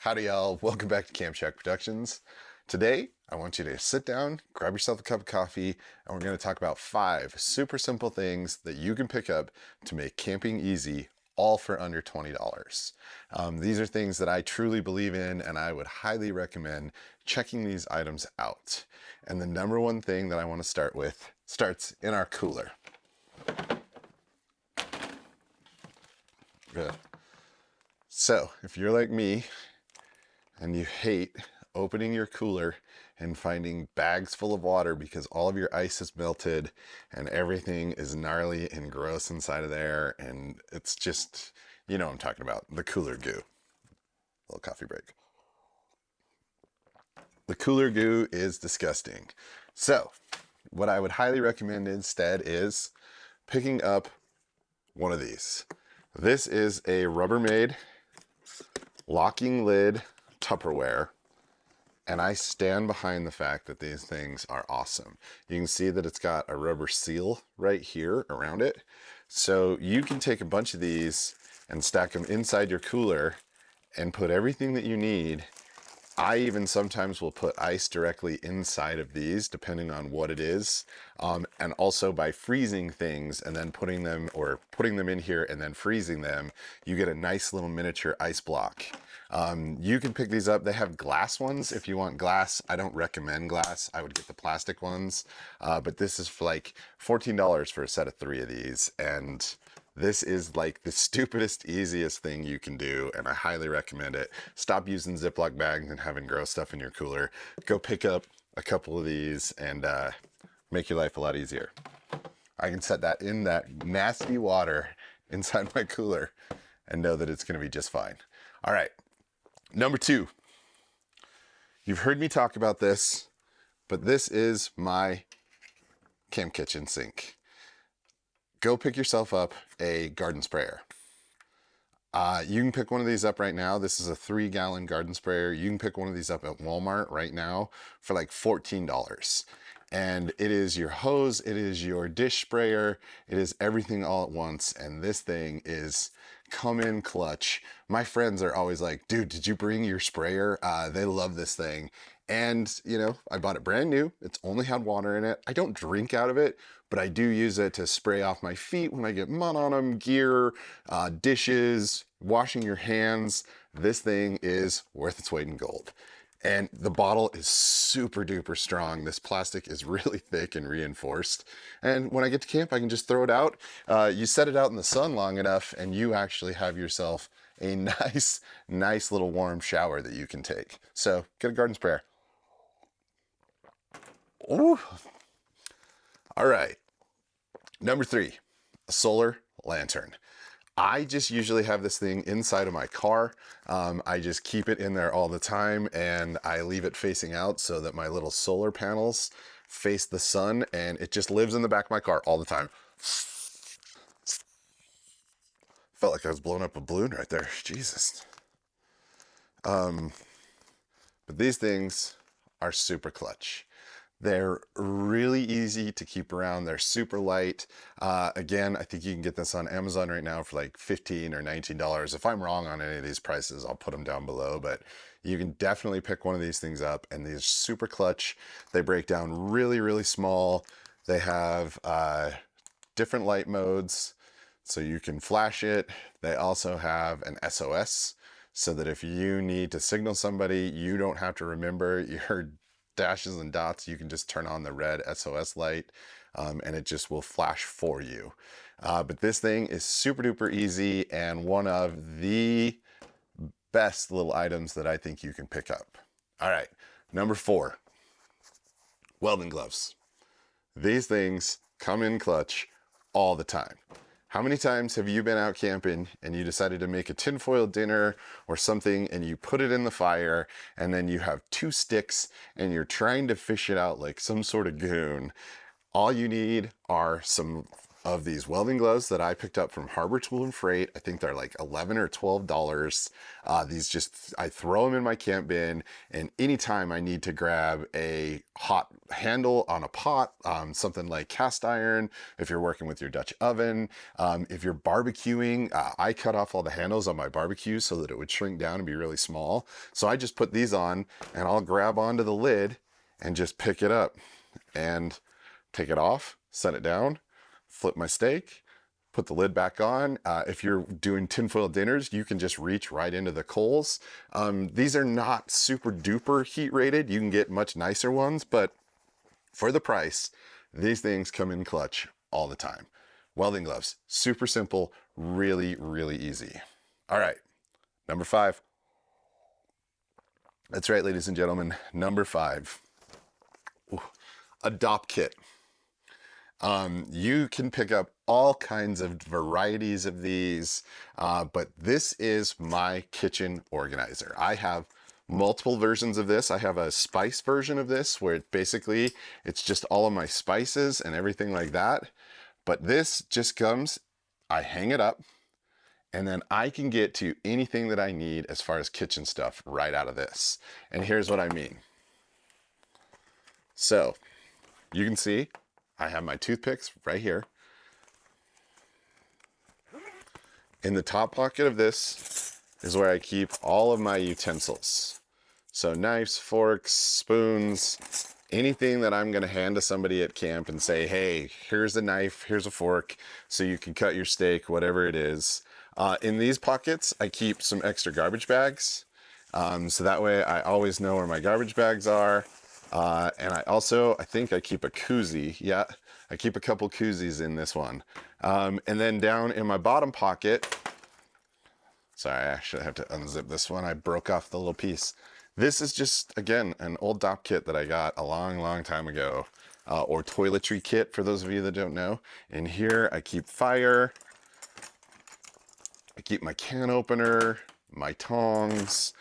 Howdy y'all, welcome back to Camp Shack Productions. Today, I want you to sit down, grab yourself a cup of coffee, and we're going to talk about 5 super simple things that you can pick up to make camping easy, all for under $20. These are things that I truly believe in, and I would highly recommend checking these items out. And the number one thing that I want to start with starts in our cooler. Good. So, if you're like me, and you hate opening your cooler and finding bags full of water because all of your ice is melted and everything is gnarly and gross inside of there, and it's just, you know what I'm talking about, the cooler goo. Little coffee break. The cooler goo is disgusting. So, what I would highly recommend instead is picking up one of these. This is a Rubbermaid locking lid Tupperware, and I stand behind the fact that these things are awesome. You can see that it's got a rubber seal right here around it, so you can take a bunch of these and stack them inside your cooler and put everything that you need. I even sometimes will put ice directly inside of these depending on what it is, and also by freezing things and then putting them in here and then freezing them, you get a nice little miniature ice block. You can pick these up. They have glass ones if you want glass. I don't recommend glass. I would get the plastic ones, but this is for like $14 for a set of 3 of these, and this is like the stupidest, easiest thing you can do, and I highly recommend it. Stop using Ziploc bags and having gross stuff in your cooler. Go pick up a couple of these and make your life a lot easier. I can set that in that nasty water inside my cooler and know that it's going to be just fine. All right, number 2. You've heard me talk about this, but this is my camp kitchen sink. Go pick yourself up a garden sprayer. You can pick one of these up right now. This is a 3-gallon garden sprayer. You can pick one of these up at Walmart right now for like $14. And it is your hose, it is your dish sprayer, it is everything all at once. And this thing is come in clutch. My friends are always like, dude, did you bring your sprayer? They love this thing. And, you know, I bought it brand new. It's only had water in it. I don't drink out of it, but I do use it to spray off my feet when I get mud on them, gear, dishes, washing your hands. This thing is worth its weight in gold. And the bottle is super duper strong. This plastic is really thick and reinforced. And when I get to camp, I can just throw it out. You set it out in the sun long enough and you actually have yourself a nice little warm shower that you can take. So get a garden sprayer. Ooh. All right. Number 3, a solar lantern. I just usually have this thing inside of my car. I just keep it in there all the time, and I leave it facing out so that my little solar panels face the sun, and it just lives in the back of my car all the time. Felt like I was blowing up a balloon right there. Jesus. But these things are super clutch. They're really easy to keep around. They're super light. Again, I think you can get this on Amazon right now for like $15 or $19. If I'm wrong on any of these prices, I'll put them down below, but you can definitely pick one of these things up, and these are super clutch. They break down really small. They have different light modes, so you can flash it. They also have an SOS, so that if you need to signal somebody, you don't have to remember your dashes and dots. You can just turn on the red SOS light, and it just will flash for you. But this thing is super duper easy and one of the best little items that I think you can pick up. All right, number 4, welding gloves. These things come in clutch all the time. How many times have you been out camping and you decided to make a tinfoil dinner or something, and you put it in the fire, and then you have 2 sticks and you're trying to fish it out like some sort of goon? All you need are some of these welding gloves that I picked up from Harbor Tool and Freight. I think they're like $11 or $12. These just, I throw them in my camp bin, and anytime I need to grab a hot handle on a pot, something like cast iron, if you're working with your Dutch oven, if you're barbecuing, I cut off all the handles on my barbecue so that it would shrink down and be really small. So I just put these on, and I'll grab onto the lid and just pick it up and take it off, set it down, flip my steak, put the lid back on. If you're doing tinfoil dinners, you can just reach right into the coals. These are not super duper heat rated. You can get much nicer ones, but for the price, these things come in clutch all the time. Welding gloves, super simple, really, really easy. All right, number 5. That's right, ladies and gentlemen, number 5. Ooh, a DOP kit. You can pick up all kinds of varieties of these, but this is my kitchen organizer. I have multiple versions of this. I have a spice version of this where basically it's just all of my spices and everything like that. But this just comes, I hang it up, and then I can get to anything that I need as far as kitchen stuff right out of this. And here's what I mean. So you can see I have my toothpicks right here. In the top pocket of this is where I keep all of my utensils. So knives, forks, spoons, anything that I'm gonna hand to somebody at camp and say, hey, here's a knife, here's a fork, so you can cut your steak, whatever it is. In these pockets, I keep some extra garbage bags. So that way I always know where my garbage bags are. And I think I keep a koozie. Yeah, I keep a couple koozies in this one. And then down in my bottom pocket, sorry, I actually have to unzip this one. I broke off the little piece. This is just, again, an old DOP kit that I got a long, long time ago. Or toiletry kit, for those of you that don't know. In here, I keep fire. I keep my can opener, my tongs.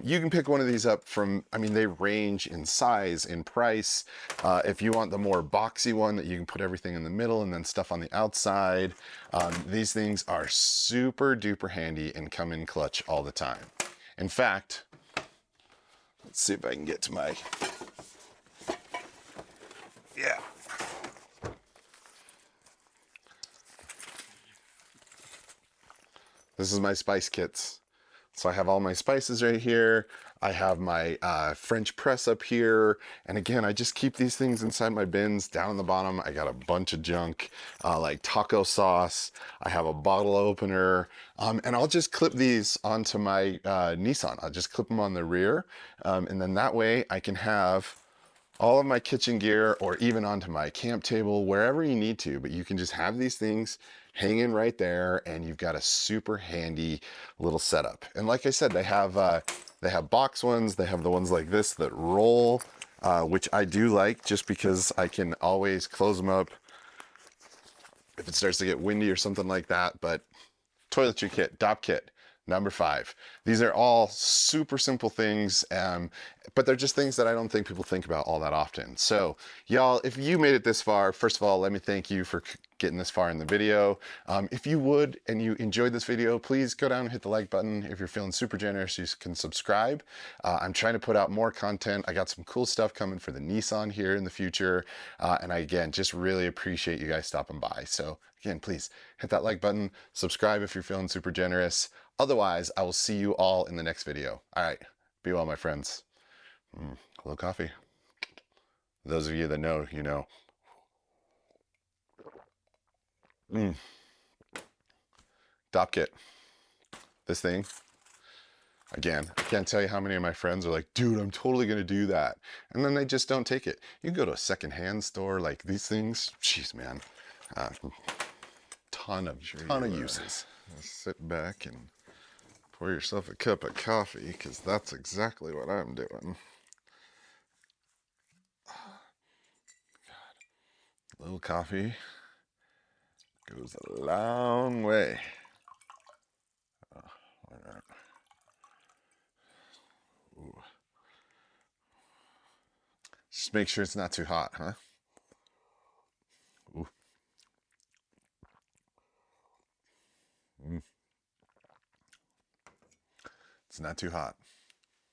You can pick one of these up from, I mean, they range in size, in price. If you want the more boxy one that you can put everything in the middle and then stuff on the outside, these things are super duper handy and come in clutch all the time. In fact, let's see if I can get to my, yeah. This is my spice kits. So I have all my spices right here. I have my French press up here. And again, I just keep these things inside my bins. Down in the bottom, I got a bunch of junk, like taco sauce. I have a bottle opener. And I'll just clip these onto my Nissan. I'll just clip them on the rear. And then that way I can have all of my kitchen gear, or even onto my camp table, wherever you need to, but you can just have these things hanging right there, and you've got a super handy little setup. And like I said, they have box ones, they have the ones like this that roll, which I do like just because I can always close them up if it starts to get windy or something like that. But toiletry kit, DOP kit, number 5. These are all super simple things, but they're just things that I don't think people think about all that often. So y'all, if you made it this far, first of all, let me thank you for getting this far in the video. If you would and you enjoyed this video, please go down and hit the like button. If you're feeling super generous, you can subscribe. I'm trying to put out more content. I got some cool stuff coming for the Nissan here in the future. And I, again, just really appreciate you guys stopping by. So again, please hit that like button, subscribe if you're feeling super generous. Otherwise, I will see you all in the next video. All right, be well, my friends. A little coffee. Those of you that know, you know. DOP kit. This thing. Again, I can't tell you how many of my friends are like, dude, I'm totally going to do that. And then they just don't take it. You can go to a secondhand store, like these things. Jeez, man. Ton of uses. Sit back and pour yourself a cup of coffee, because that's exactly what I'm doing. A little coffee goes a long way. Ooh. Just make sure it's not too hot, huh? Ooh. It's not too hot.